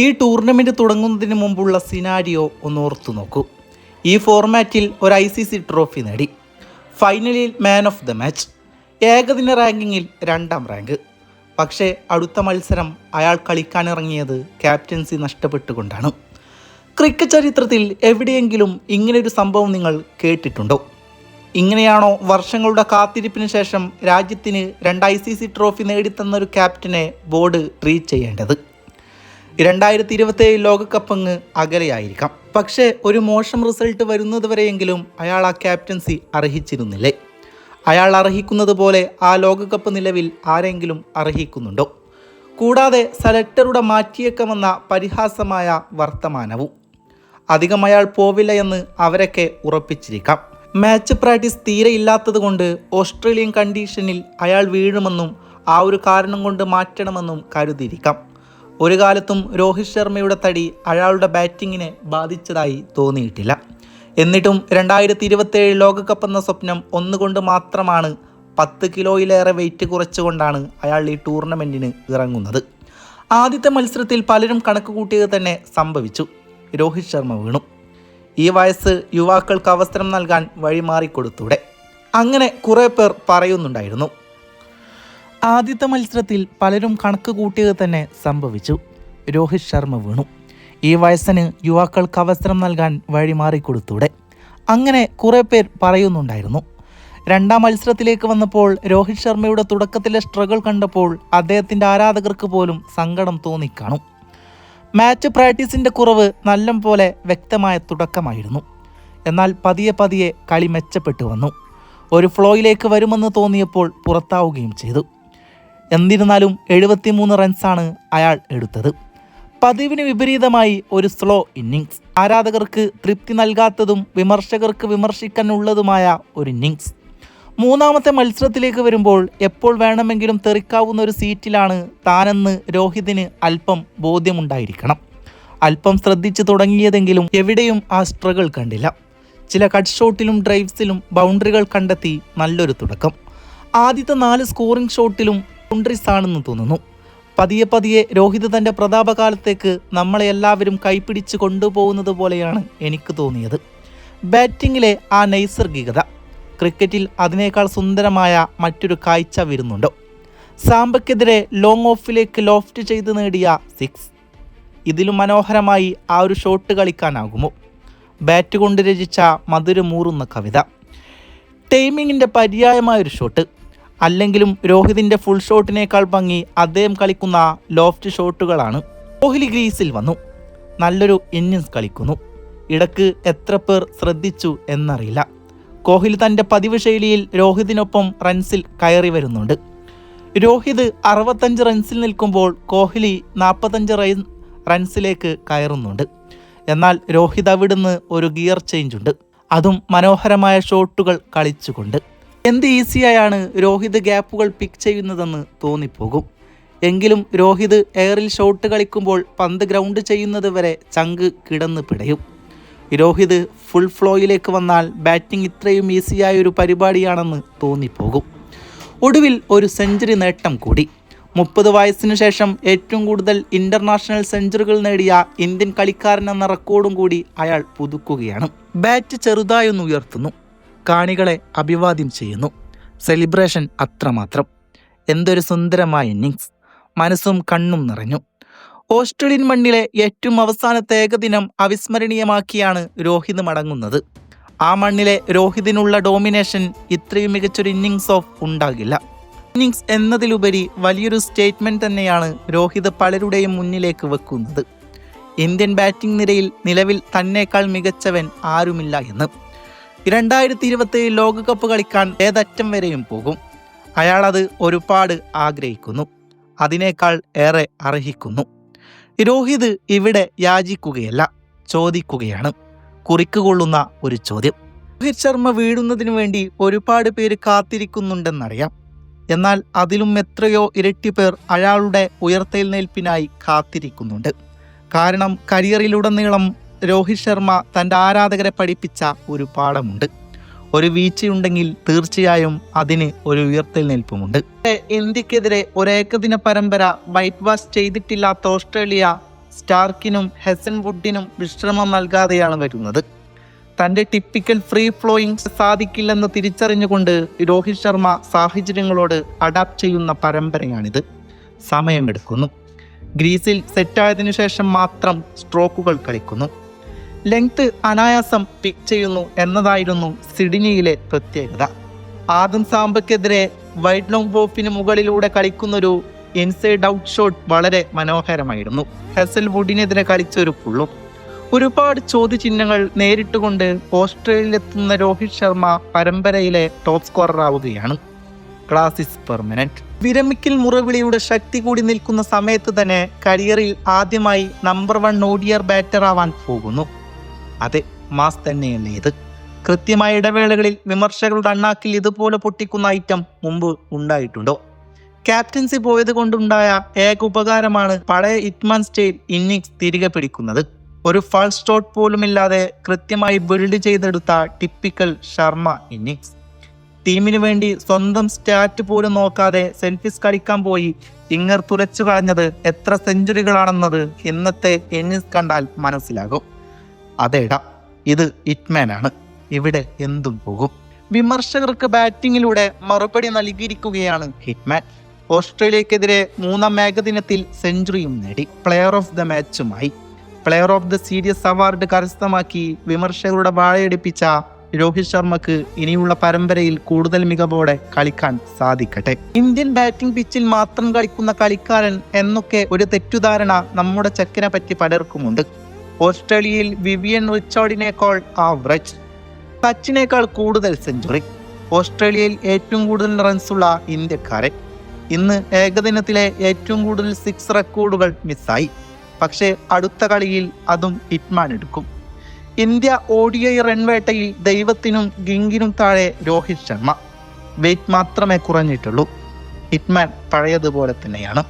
ഈ ടൂർണമെൻറ്റ് തുടങ്ങുന്നതിന് മുമ്പുള്ള സിനാരിയോ ഒന്ന് ഓർത്തു നോക്കൂ. ഈ ഫോർമാറ്റിൽ ഒരു ICC ട്രോഫി നേടി, ഫൈനലിൽ മാൻ ഓഫ് ദ മാച്ച്, ഏകദിന റാങ്കിങ്ങിൽ 2ാം റാങ്ക്. പക്ഷേ അടുത്ത മത്സരം അയാൾ കളിക്കാനിറങ്ങിയത് ക്യാപ്റ്റൻസി നഷ്ടപ്പെട്ടുകൊണ്ടാണ്. ക്രിക്കറ്റ് ചരിത്രത്തിൽ എവിടെയെങ്കിലും ഇങ്ങനെയൊരു സംഭവം നിങ്ങൾ കേട്ടിട്ടുണ്ടോ? ഇങ്ങനെയാണോ വർഷങ്ങളുടെ കാത്തിരിപ്പിന് ശേഷം രാജ്യത്തിന് 2 ICC ട്രോഫി നേടിത്തന്നൊരു ക്യാപ്റ്റനെ ബോർഡ് ട്രീറ്റ് ചെയ്യേണ്ടത്? 2027 ലോകകപ്പ് അങ്ങ് അകലെയായിരിക്കാം, പക്ഷേ ഒരു മോശം റിസൾട്ട് വരുന്നതുവരെയെങ്കിലും അയാൾ ആ ക്യാപ്റ്റൻസി അർഹിച്ചിരുന്നില്ലേ? അയാൾ അർഹിക്കുന്നത് പോലെ ആ ലോകകപ്പ് നിലവിൽ ആരെങ്കിലും അർഹിക്കുന്നുണ്ടോ? കൂടാതെ സെലക്ടറുടെ മാറ്റിയേക്കാമെന്ന പരിഹാസമായ വർത്തമാനവും. അധികം അയാൾ പോവില്ല എന്ന് അവരൊക്കെ ഉറപ്പിച്ചിരിക്കാം. മാച്ച് പ്രാക്ടീസ് തീരെ ഇല്ലാത്തത് കൊണ്ട് ഓസ്ട്രേലിയൻ കണ്ടീഷനിൽ അയാൾ വീഴുമെന്നും ആ ഒരു കാരണം കൊണ്ട് മാറ്റണമെന്നും കരുതിയിരിക്കാം. ഒരു കാലത്തും രോഹിത് ശർമ്മയുടെ തടി അയാളുടെ ബാറ്റിങ്ങിനെ ബാധിച്ചതായി തോന്നിയിട്ടില്ല. എന്നിട്ടും 2027 ലോകകപ്പ് എന്ന സ്വപ്നം ഒന്നുകൊണ്ട് മാത്രമാണ് 10 കിലോയിലേറെ വെയിറ്റ് കുറച്ചുകൊണ്ടാണ് അയാൾ ഈ ടൂർണമെൻറ്റിന് ഇറങ്ങുന്നത്. ആദ്യത്തെ മത്സരത്തിൽ പലരും കണക്ക് കൂട്ടിയത് തന്നെ സംഭവിച്ചു. രോഹിത് ശർമ്മ വീണു. ഈ വയസ്സ് യുവാക്കൾക്ക് അവസരം നൽകാൻ വഴിമാറിക്കൊടുത്തൂടെ? അങ്ങനെ കുറേ പേർ പറയുന്നുണ്ടായിരുന്നു. ആദ്യത്തെ മത്സരത്തിൽ പലരും കണക്ക് കൂട്ടിയത് തന്നെ സംഭവിച്ചു. രോഹിത് ശർമ്മ വീണു. ഈ വയസ്സിന് യുവാക്കൾക്ക് അവസരം നൽകാൻ വഴിമാറിക്കൊടുത്തൂടെ? അങ്ങനെ കുറേ പേർ പറയുന്നുണ്ടായിരുന്നു. 2ാം മത്സരത്തിലേക്ക് വന്നപ്പോൾ രോഹിത് ശർമ്മയുടെ തുടക്കത്തിലെ സ്ട്രഗിൾ കണ്ടപ്പോൾ അദ്ദേഹത്തിൻ്റെ ആരാധകർക്ക് പോലും സങ്കടം തോന്നിക്കാണും. മാച്ച് പ്രാക്ടീസിൻ്റെ കുറവ് നല്ല പോലെ വ്യക്തമായ തുടക്കമായിരുന്നു. എന്നാൽ പതിയെ പതിയെ കളി മെച്ചപ്പെട്ടു വന്നു. ഒരു ഫ്ലോയിലേക്ക് വരുമെന്ന് തോന്നിയപ്പോൾ പുറത്താവുകയും ചെയ്തു. എന്നിരുന്നാലും 73 റൺസാണ് അയാൾ എടുത്തത്. പതിവിന് വിപരീതമായി ഒരു സ്ലോ ഇന്നിങ്സ്, ആരാധകർക്ക് തൃപ്തി നൽകാത്തതും വിമർശകർക്ക് വിമർശിക്കാനുള്ളതുമായ ഒരു ഇന്നിങ്സ്. 3ാമത്തെ മത്സരത്തിലേക്ക് വരുമ്പോൾ എപ്പോൾ വേണമെങ്കിലും തെറിക്കാവുന്ന ഒരു സീറ്റിലാണ് താനെന്ന് രോഹിതിന് അല്പം ബോധ്യമുണ്ടായിരിക്കണം. അല്പം ശ്രദ്ധിച്ചു തുടങ്ങിയതെങ്കിലും എവിടെയും ആ സ്ട്രഗിൾ കണ്ടില്ല. ചില കട്ട് ഷോട്ടിലും ഡ്രൈവ്സിലും ബൗണ്ടറികൾ കണ്ടെത്തി നല്ലൊരു തുടക്കം. ആദ്യത്തെ 4 സ്കോറിംഗ് ഷോട്ടിലും ബൗണ്ടറീസ് ആണെന്ന് തോന്നുന്നു. പതിയെ പതിയെ രോഹിത് തൻ്റെ പ്രതാപകാലത്തേക്ക് നമ്മളെ എല്ലാവരും കൈപ്പിടിച്ച് കൊണ്ടുപോകുന്നത് പോലെയാണ് എനിക്ക് തോന്നിയത്. ബാറ്റിങ്ങിലെ ആ നൈസർഗികത, ക്രിക്കറ്റിൽ അതിനേക്കാൾ സുന്ദരമായ മറ്റൊരു കാഴ്ച വരുന്നുണ്ടോ? സാംബയ്ക്കെതിരെ ലോങ് ഓഫിലേക്ക് ലോഫ്റ്റ് ചെയ്ത് നേടിയ 6, ഇതിലും മനോഹരമായി ആ ഒരു ഷോട്ട് കളിക്കാനാകുമോ? ബാറ്റ് കൊണ്ട് രചിച്ച മധുരമൂറുന്ന കവിത, ടൈമിങ്ങിൻ്റെ പര്യായമായൊരു ഷോട്ട്. അല്ലെങ്കിലും രോഹിതിൻ്റെ ഫുൾ ഷോട്ടിനേക്കാൾ ഭംഗി അദ്ദേഹം കളിക്കുന്ന ലോഫ്റ്റ് ഷോട്ടുകളാണ്. കോഹ്ലി ഗ്രീസിൽ വന്നു, നല്ലൊരു ഇന്നിങ്സ് കളിക്കുന്നു. ഇടക്ക് എത്ര പേർ ശ്രദ്ധിച്ചു എന്നറിയില്ല. കോഹ്ലി തൻ്റെ പതിവ് ശൈലിയിൽ രോഹിതിനൊപ്പം റൺസിൽ കയറി വരുന്നുണ്ട്. രോഹിത് 65 റൺസിൽ നിൽക്കുമ്പോൾ കോഹ്ലി 45 റൺസിലേക്ക് കയറുന്നുണ്ട്. എന്നാൽ രോഹിത് അവിടുന്ന് ഒരു ഗിയർ ചേഞ്ച് ഉണ്ട്, അതും മനോഹരമായ ഷോട്ടുകൾ കളിച്ചുകൊണ്ട്. എന്ത് ഈസിയായാണ് രോഹിത് ഗ്യാപ്പുകൾ പിക്ക് ചെയ്യുന്നതെന്ന് തോന്നിപ്പോകും. എങ്കിലും രോഹിത് എയറിൽ ഷോട്ട് കളിക്കുമ്പോൾ പന്ത് ഗ്രൗണ്ട് ചെയ്യുന്നത് വരെ ചങ്ക് കിടന്ന് പിടയും. രോഹിത് ഫുൾ ഫ്ലോയിലേക്ക് വന്നാൽ ബാറ്റിംഗ് ഇത്രയും ഈസിയായൊരു പരിപാടിയാണെന്ന് തോന്നിപ്പോകും. ഒടുവിൽ ഒരു സെഞ്ചുറി നേട്ടം കൂടി. 30 വയസ്സിനു ശേഷം ഏറ്റവും കൂടുതൽ ഇൻ്റർനാഷണൽ സെഞ്ചുറികൾ നേടിയ ഇന്ത്യൻ കളിക്കാരനെന്ന റെക്കോർഡും കൂടി അയാൾ പുതുക്കുകയാണ്. ബാറ്റ് ചെറുതായൊന്ന് ഉയർത്തുന്നു, കാണികളെ അഭിവാദ്യം ചെയ്യുന്നു. സെലിബ്രേഷൻ അത്രമാത്രം. എന്തൊരു സുന്ദരമായ ഇന്നിങ്സ്! മനസ്സും കണ്ണും നിറഞ്ഞു. ഓസ്ട്രേലിയൻ മണ്ണിലെ ഏറ്റവും അവസാനത്തെ ഏകദിനം അവിസ്മരണീയമാക്കിയാണ് രോഹിത് മടങ്ങുന്നത്. ആ മണ്ണിലെ രോഹിതിനുള്ള ഡോമിനേഷൻ ഇത്രയും മികച്ചൊരു ഇന്നിങ്സ് ഓഫ് ഉണ്ടാകില്ല. ഇന്നിങ്സ് എന്നതിലുപരി വലിയൊരു സ്റ്റേറ്റ്മെൻറ്റ് തന്നെയാണ് രോഹിത് പലരുടെയും മുന്നിലേക്ക് വെക്കുന്നത്. ഇന്ത്യൻ ബാറ്റിംഗ് നിരയിൽ നിലവിൽ തന്നേക്കാൾ മികച്ചവൻ ആരുമില്ല എന്ന്. 2027 ലോകകപ്പ് കളിക്കാൻ ഏതറ്റം വരെയും പോകും. അയാളത് ഒരുപാട് ആഗ്രഹിക്കുന്നു, അതിനേക്കാൾ ഏറെ അർഹിക്കുന്നു. രോഹിത് ഇവിടെ യാചിക്കുകയല്ല, ചോദിക്കുകയാണ്. കുറിക്കുകൊള്ളുന്ന ഒരു ചോദ്യം. രോഹിത് ശർമ്മ വീഴുന്നതിനു വേണ്ടി ഒരുപാട് പേര് കാത്തിരിക്കുന്നുണ്ടെന്നറിയാം. എന്നാൽ അതിലും എത്രയോ ഇരട്ടി പേർ അയാളുടെ ഉയർത്തെഴുന്നേൽപ്പിനായി കാത്തിരിക്കുന്നുണ്ട്. കാരണം കരിയറിലുടനീളം രോഹിത് ശർമ്മ തൻ്റെ ആരാധകരെ പഠിപ്പിച്ച ഒരു പാഠമുണ്ട്. ഒരു വീഴ്ചയുണ്ടെങ്കിൽ തീർച്ചയായും അതിന് ഒരു ഉയർത്തെഴുന്നേൽപ്പുമുണ്ട്. ഇന്ത്യക്കെതിരെ ഒരു ഏകദിന പരമ്പര വൈറ്റ് വാഷ് ചെയ്തിട്ടില്ലാത്ത ഓസ്ട്രേലിയ സ്റ്റാർക്കിനും ഹെസൻവുഡിനും വിശ്രമം നൽകാതെയാണ് വരുന്നത്. തൻ്റെ ടിപ്പിക്കൽ ഫ്രീ ഫ്ലോയിങ് സാധിക്കില്ലെന്ന് തിരിച്ചറിഞ്ഞുകൊണ്ട് രോഹിത് ശർമ്മ സാഹചര്യങ്ങളോട് അഡാപ്റ്റ് ചെയ്യുന്ന പരമ്പരയാണിത്. സമയമെടുക്കുന്നു. ഗ്രീസിൽ സെറ്റായതിനു ശേഷം മാത്രം സ്ട്രോക്കുകൾ കളിക്കുന്നു. ലെങ്ത് അനായാസം പിക്ക് ചെയ്യുന്നു എന്നതായിരുന്നു സിഡ്നിയിലെ പ്രത്യേകത. ആദം സാംബക്കെതിരെ വൈഡ് ലോങ് ബോഫിന് മുകളിലൂടെ കളിക്കുന്നൊരു ഇൻസൈഡ് ഔട്ട് ഷോട്ട് വളരെ മനോഹരമായിരുന്നു. ഹെസൽവുഡിനെതിരെ കളിച്ചൊരു പുള്ളും. ഒരുപാട് ചോദ്യചിഹ്നങ്ങൾ നേരിട്ടുകൊണ്ട് ഓസ്ട്രേലിയയിലെത്തുന്ന രോഹിത് ശർമ്മ പരമ്പരയിലെ ടോപ്പ് സ്കോറർ ആവുകയാണ്. Class is permanent. വിരമിക്കൽ മുറവിളിയുടെ ശക്തി കൂടി നിൽക്കുന്ന സമയത്ത് തന്നെ കരിയറിൽ ആദ്യമായി നമ്പർ 1 ODI ബാറ്റർ ആവാൻ പോകുന്നു. അതെ, മാസ് തന്നെയല്ലേ ഇത്. കൃത്യമായ ഇടവേളകളിൽ വിമർശകരുടെ അണ്ണാക്കിൽ ഇതുപോലെ പൊട്ടിക്കുന്ന ഐറ്റം മുമ്പ് ഉണ്ടായിട്ടുണ്ടോ? ക്യാപ്റ്റൻസി പോയത് കൊണ്ടുണ്ടായ ഏക ഉപകാരമാണ് പഴയ ഇറ്റ്മാൻ സ്റ്റൈൽ ഇന്നിങ്സ് തിരികെ പിടിക്കുന്നത്. ഒരു ഫാൾസ് ഷോട്ട് പോലുമില്ലാതെ കൃത്യമായി ബിൽഡ് ചെയ്തെടുത്ത ടിപ്പിക്കൽ ശർമ്മ ഇന്നിങ്സ്. ടീമിന് വേണ്ടി സ്വന്തം സ്റ്റാറ്റ് പോലും നോക്കാതെ സെൽഫിസ് കളിക്കാൻ പോയി ഇങ്ങർ തുരച്ചു കളഞ്ഞത് എത്ര സെഞ്ചുറികളാണെന്നത് ഇന്നത്തെ ഇന്നിങ്സ് കണ്ടാൽ മനസ്സിലാകും. അതേടാ, ഇത് ഹിറ്റ്മാൻ ആണ്. ഇവിടെ എന്തും പോകും. വിമർശകർക്ക് ബാറ്റിങ്ങിലൂടെ മറുപടി നൽകിയിരിക്കുകയാണ് ഹിറ്റ്മാൻ. ഓസ്ട്രേലിയക്കെതിരെ 3ാം ഏകദിനത്തിൽ സെഞ്ചുറിയും നേടി. പ്ലെയർ ഓഫ് ദ മാച്ചുമായി player of the series award കരസ്ഥമാക്കി വിമർശകരുടെ വാഴയടിപ്പിച്ച രോഹിത് ശർമ്മക്ക് ഇനിയുള്ള പരമ്പരയിൽ കൂടുതൽ മികവോടെ കളിക്കാൻ സാധിക്കട്ടെ. ഇന്ത്യൻ ബാറ്റിംഗ് പിച്ചിൽ മാത്രം കളിക്കുന്ന കളിക്കാരൻ എന്നൊക്കെ ഒരു തെറ്റുധാരണ നമ്മുടെ ചെക്കനെ പറ്റി പലർക്കുമുണ്ട്. ഓസ്ട്രേലിയയിൽ വിവിയൻ റിച്ചാർഡിനേക്കാൾ ആവറേജ്, സച്ചിനേക്കാൾ കൂടുതൽ സെഞ്ചുറി, ഓസ്ട്രേലിയയിൽ ഏറ്റവും കൂടുതൽ റൺസുള്ള ഇന്ത്യക്കാരൻ. ഇന്ന് ഏകദിനത്തിലെ ഏറ്റവും കൂടുതൽ 6 റെക്കോർഡുകൾ മിസ്സായി. പക്ഷേ അടുത്ത കളിയിൽ അതും ഹിറ്റ്മാൻ എടുക്കും. ഇന്ത്യ ODI റൺവേട്ടയിൽ ദൈവത്തിനും ഗിങ്കിനും താഴെ രോഹിത് ശർമ്മ. വെയിറ്റ് മാത്രമേ കുറഞ്ഞിട്ടുള്ളൂ. ഹിറ്റ്മാൻ പഴയതുപോലെ തന്നെയാണ്.